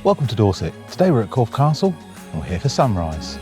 Welcome to Dorset. Today we're at Corfe Castle and we're here for sunrise.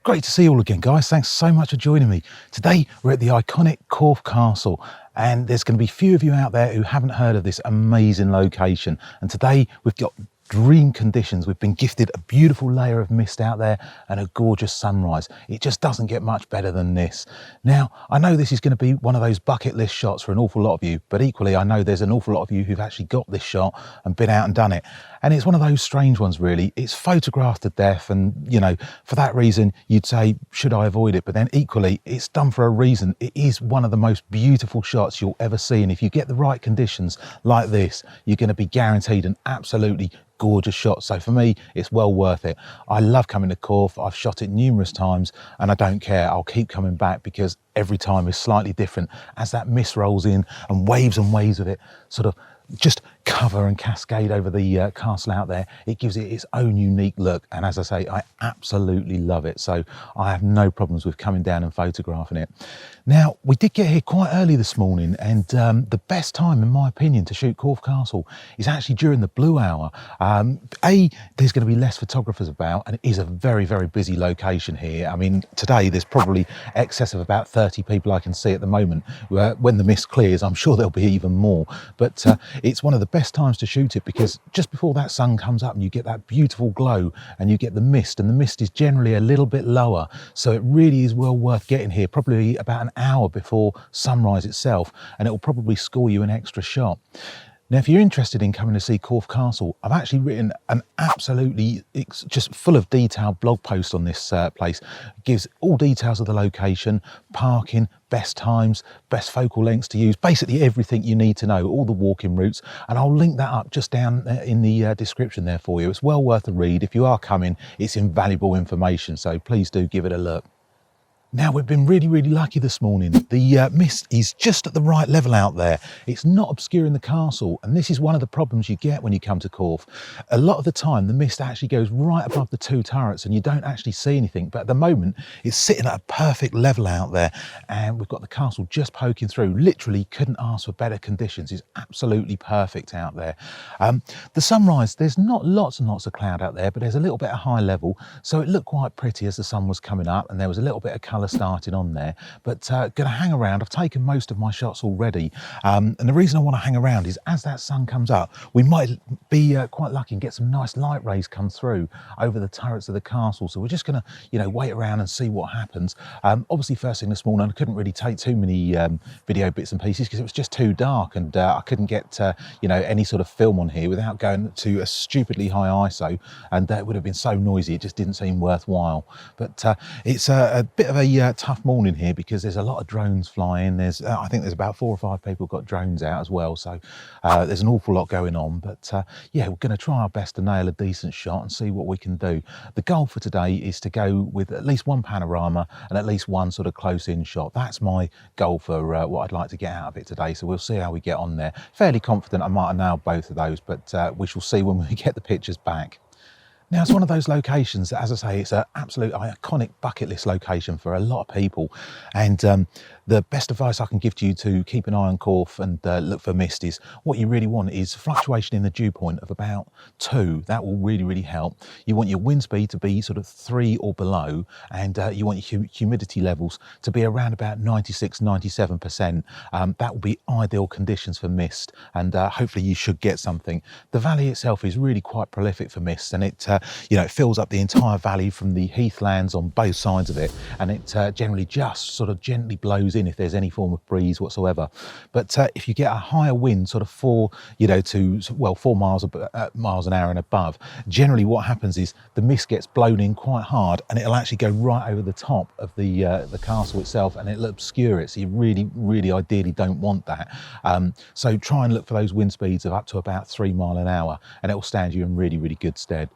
Great to see you all again, guys. Thanks so much for joining me. Today, we're at the iconic Corfe Castle, and there's going to be few of you out there who haven't heard of this amazing location. And today, we've got dream conditions. We've been gifted a beautiful layer of mist out there and a gorgeous sunrise. It just doesn't get much better than this. Now, I know this is going to be one of those bucket list shots for an awful lot of you, but equally, I know there's an awful lot of you who've actually got this shot and been out and done it. And it's one of those strange ones, really. It's photographed to death, and you know, for that reason, you'd say, should I avoid it? But then equally, it's done for a reason. It is one of the most beautiful shots you'll ever see. And if you get the right conditions like this, you're going to be guaranteed an absolutely gorgeous shot. So for me, it's well worth it. I love coming to Corfe. I've shot it numerous times and I don't care. I'll keep coming back because every time is slightly different as that mist rolls in and waves of it sort of just cover and cascade over the castle out there. It gives it its own unique look, and as I say, I absolutely love it. So I have no problems with coming down and photographing it. Now, we did get here quite early this morning, and the best time, in my opinion, to shoot Corfe Castle is actually during the blue hour. There's going to be less photographers about, and it is a very, very busy location here. I mean, today there's probably excess of about 30 people I can see at the moment. When the mist clears, I'm sure there'll be even more. But it's one of the best times to shoot it because just before that sun comes up and you get that beautiful glow and you get the mist, and the mist is generally a little bit lower, so it really is well worth getting here probably about an hour before sunrise itself, and it will probably score you an extra shot. Now, if you're interested in coming to see Corfe Castle, I've actually written an absolutely just full of detailed blog post on this place. It gives all details of the location, parking, best times, best focal lengths to use, basically everything you need to know, all the walking routes, and I'll link that up just down in the description there for you. It's well worth a read. If you are coming, it's invaluable information, so please do give it a look. Now, we've been really, really lucky this morning. The mist is just at the right level out there. It's not obscuring the castle, and this is one of the problems you get when you come to Corfe. A lot of the time, the mist actually goes right above the two turrets and you don't actually see anything, but at the moment, it's sitting at a perfect level out there, and we've got the castle just poking through. Literally couldn't ask for better conditions. It's absolutely perfect out there. The sunrise, there's not lots and lots of cloud out there, but there's a little bit of high level, so it looked quite pretty as the sun was coming up, and there was a little bit of colour starting on there, but going to hang around. I've taken most of my shots already, and the reason I want to hang around is as that sun comes up, we might be quite lucky and get some nice light rays come through over the turrets of the castle. So we're just going to, you know, wait around and see what happens. Obviously, first thing this morning, I couldn't really take too many video bits and pieces because it was just too dark, and I couldn't get you know, any sort of film on here without going to a stupidly high ISO, and it would have been so noisy it just didn't seem worthwhile. But it's a bit of a tough morning here because there's a lot of drones flying. There's I think there's about 4 or 5 people got drones out as well, so there's an awful lot going on. But yeah, we're going to try our best to nail a decent shot and see what we can do. The goal for today is to go with at least one panorama and at least one sort of close-in shot. That's my goal for what I'd like to get out of it today, so we'll see how we get on there. Fairly confident I might have nailed both of those, but we shall see when we get the pictures back. Now, it's one of those locations that, as I say, it's an absolute iconic bucket list location for a lot of people. And the best advice I can give to you to keep an eye on Corfe and look for mist is what you really want is fluctuation in the dew point of about 2. That will really, really help. You want your wind speed to be sort of 3 or below, and you want your humidity levels to be around about 96, 97%. That will be ideal conditions for mist, and hopefully you should get something. The valley itself is really quite prolific for mist, and it you know, it fills up the entire valley from the heathlands on both sides of it, and it generally just sort of gently blows in if there's any form of breeze whatsoever. But if you get a higher wind, sort of 4 miles an hour and above, generally what happens is the mist gets blown in quite hard, and it'll actually go right over the top of the castle itself, and it'll obscure it. So you really ideally don't want that. So try and look for those wind speeds of up to about 3 miles an hour, and it will stand you in really good stead.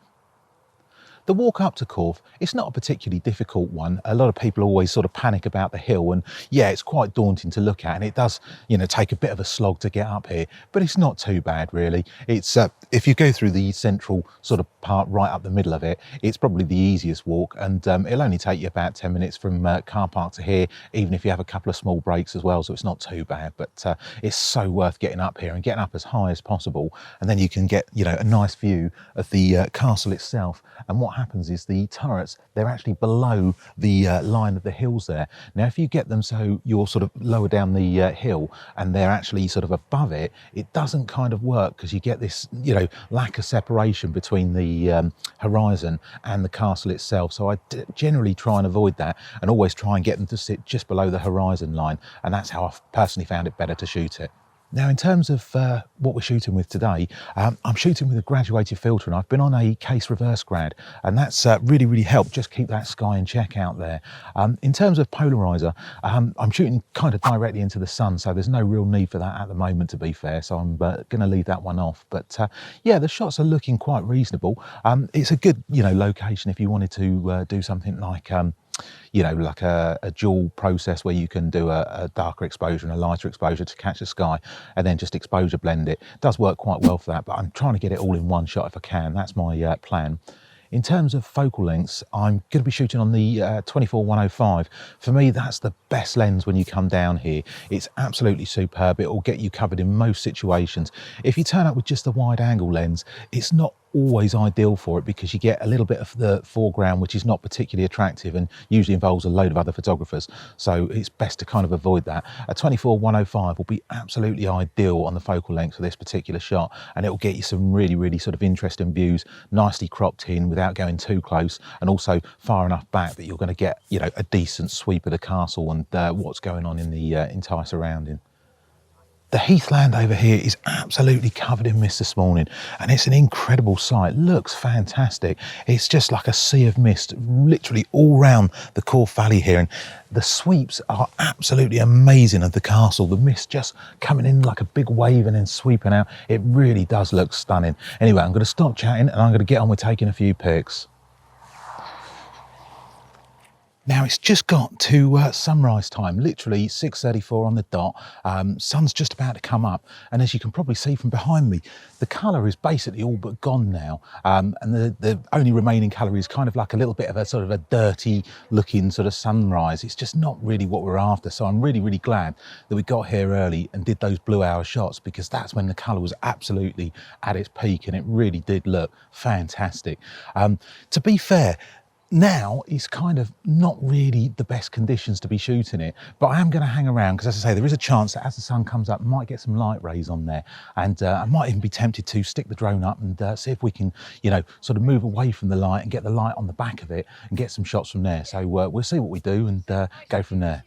The walk up to Corfe, it's not a particularly difficult one. A lot of people always sort of panic about the hill, and yeah, it's quite daunting to look at, and it does, you know, take a bit of a slog to get up here, but it's not too bad really. It's if you go through the central sort of part right up the middle of it, it's probably the easiest walk, and it'll only take you about 10 minutes from car park to here, even if you have a couple of small breaks as well, so it's not too bad. But it's so worth getting up here and getting up as high as possible, and then you can get, you know, a nice view of the castle itself. And what happens is the turrets, they're actually below the line of the hills there. Now, if you get them so you're sort of lower down the hill and they're actually sort of above it, it doesn't kind of work, because you get this, you know, lack of separation between the horizon and the castle itself. So I generally try and avoid that, and always try and get them to sit just below the horizon line, and that's how I've personally found it better to shoot it. Now, in terms of what we're shooting with today, I'm shooting with a graduated filter, and I've been on a case reverse grad, and that's really helped just keep that sky in check out there. In terms of polarizer, I'm shooting kind of directly into the sun, so there's no real need for that at the moment, to be fair, so I'm going to leave that one off. But yeah, the shots are looking quite reasonable. It's a good, you know, location if you wanted to do something like you know, like a dual process where you can do a darker exposure and a lighter exposure to catch the sky, and then just exposure blend it. It does work quite well for that, but I'm trying to get it all in one shot if I can. That's my plan. In terms of focal lengths, I'm going to be shooting on the 24-105. For me, that's the best lens when you come down here. It's absolutely superb. It will get you covered in most situations. If you turn up with just a wide angle lens, it's not always ideal for it, because you get a little bit of the foreground which is not particularly attractive and usually involves a load of other photographers, so it's best to kind of avoid that. A 24-105 will be absolutely ideal on the focal length for this particular shot, and it will get you some really sort of interesting views, nicely cropped in without going too close, and also far enough back that you're going to get, you know, a decent sweep of the castle and what's going on in the entire surrounding. The heathland over here is absolutely covered in mist this morning, and it's an incredible sight. Looks fantastic. It's just like a sea of mist literally all round the Corfe Valley here, and the sweeps are absolutely amazing of the castle. The mist just coming in like a big wave and then sweeping out. It really does look stunning. Anyway, I'm going to stop chatting and I'm going to get on with taking a few pics. Now it's just got to sunrise time, literally 6:34 on the dot. Sun's just about to come up, and as you can probably see from behind me, the colour is basically all but gone now, and the only remaining colour is kind of like a little bit of a sort of a dirty looking sort of sunrise. It's just not really what we're after, so I'm really glad that we got here early and did those blue hour shots, because that's when the colour was absolutely at its peak, and it really did look fantastic. To be fair, now it's kind of not really the best conditions to be shooting it, but I am going to hang around, because as I say, there is a chance that as the sun comes up, I might get some light rays on there, and I might even be tempted to stick the drone up and see if we can, you know, sort of move away from the light and get the light on the back of it and get some shots from there. So we'll see what we do and go from there.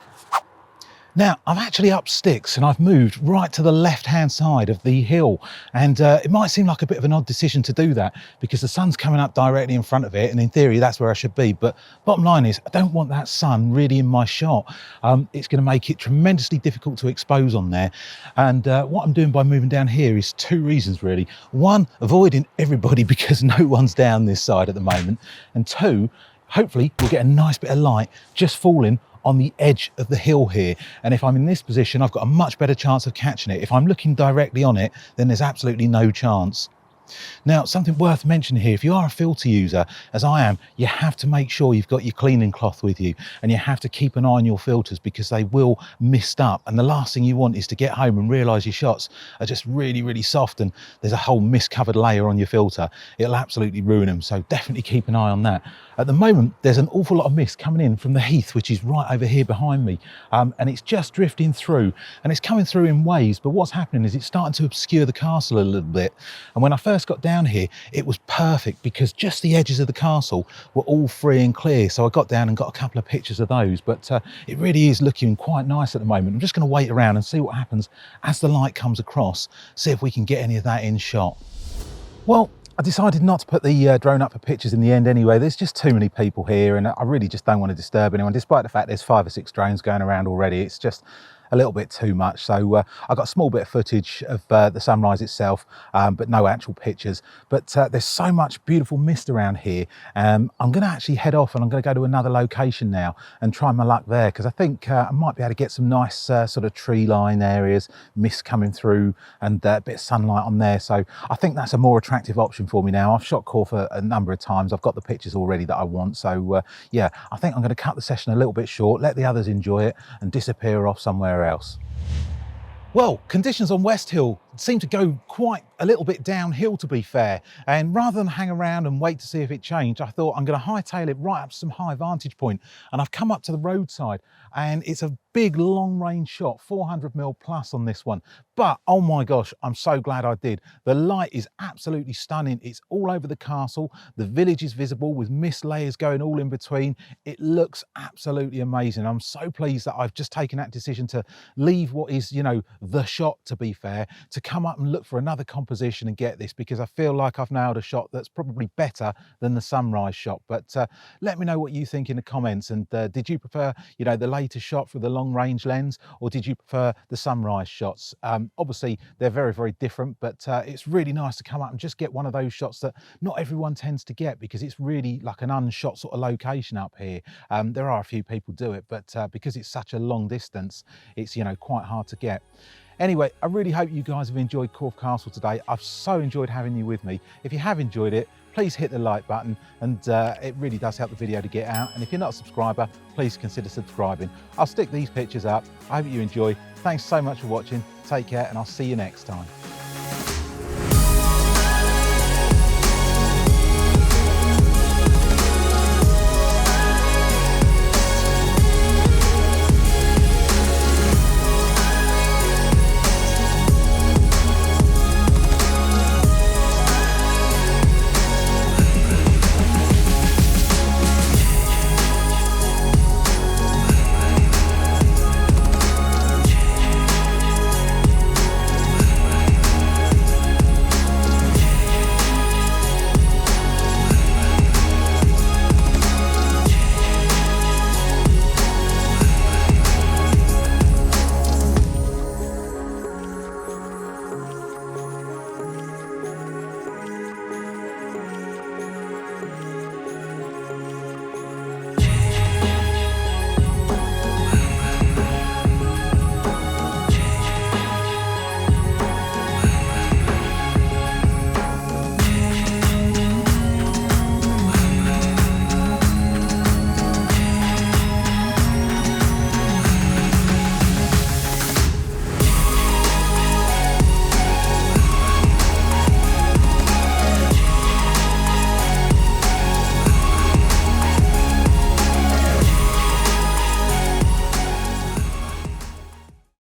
Now, I've actually upped sticks and I've moved right to the left-hand side of the hill. And it might seem like a bit of an odd decision to do that, because the sun's coming up directly in front of it, and in theory, that's where I should be. But bottom line is, I don't want that sun really in my shot. It's going to make it tremendously difficult to expose on there. And what I'm doing by moving down here is two reasons, really. One, avoiding everybody because no one's down this side at the moment. And two, hopefully we'll get a nice bit of light just falling on the edge of the hill here, and if I'm in this position, I've got a much better chance of catching it. If I'm looking directly on it, then there's absolutely no chance. Now, something worth mentioning here, if you are a filter user, as I am, you have to make sure you've got your cleaning cloth with you, and you have to keep an eye on your filters, because they will mist up, and the last thing you want is to get home and realise your shots are just really soft and there's a whole mist covered layer on your filter. It'll absolutely ruin them, so definitely keep an eye on that. At the moment, there's an awful lot of mist coming in from the heath, which is right over here behind me, and it's just drifting through, and it's coming through in waves, but what's happening is it's starting to obscure the castle a little bit. And when I first first got down here, it was perfect because just the edges of the castle were all free and clear. So I got down and got a couple of pictures of those, but it really is looking quite nice at the moment. I'm just going to wait around and see what happens as the light comes across, see if we can get any of that in shot. Well, I decided not to put the drone up for pictures in the end anyway. There's just too many people here and I really just don't want to disturb anyone, despite the fact there's 5 or 6 drones going around already. It's just a little bit too much. So I got a small bit of footage of the sunrise itself, but no actual pictures. But there's so much beautiful mist around here. I'm going to actually head off and I'm going to go to another location now and try my luck there, because I think I might be able to get some nice sort of tree line areas, mist coming through and a bit of sunlight on there. So I think that's a more attractive option for me now. I've shot Corfe a number of times. I've got the pictures already that I want. So yeah, I think I'm going to cut the session a little bit short, let the others enjoy it and disappear off somewhere else. Well, conditions on West Hill seem to go quite a little bit downhill, to be fair, and rather than hang around and wait to see if it changed, I thought I'm going to hightail it right up to some high vantage point, and I've come up to the roadside and it's a big long range shot, 400mm plus on this one. But oh my gosh, I'm so glad I did. The light is absolutely stunning. It's all over the castle. The village is visible with mist layers going all in between. It looks absolutely amazing. I'm so pleased that I've just taken that decision to leave what is, you know, the shot, to be fair, to come up and look for another composition and get this, because I feel like I've nailed a shot that's probably better than the sunrise shot. But let me know what you think in the comments. And did you prefer, you know, the later shot for the long range lens, or did you prefer the sunrise shots? Obviously they're very, very different, but it's really nice to come up and just get one of those shots that not everyone tends to get, because it's really like an unshot sort of location up here. There are a few people do it, but because it's such a long distance, it's, you know, quite hard to get. Anyway, I really hope you guys have enjoyed Corfe Castle today. I've so enjoyed having you with me. If you have enjoyed it, please hit the like button, and it really does help the video to get out. And if you're not a subscriber, please consider subscribing. I'll stick these pictures up. I hope you enjoy. Thanks so much for watching. Take care, and I'll see you next time.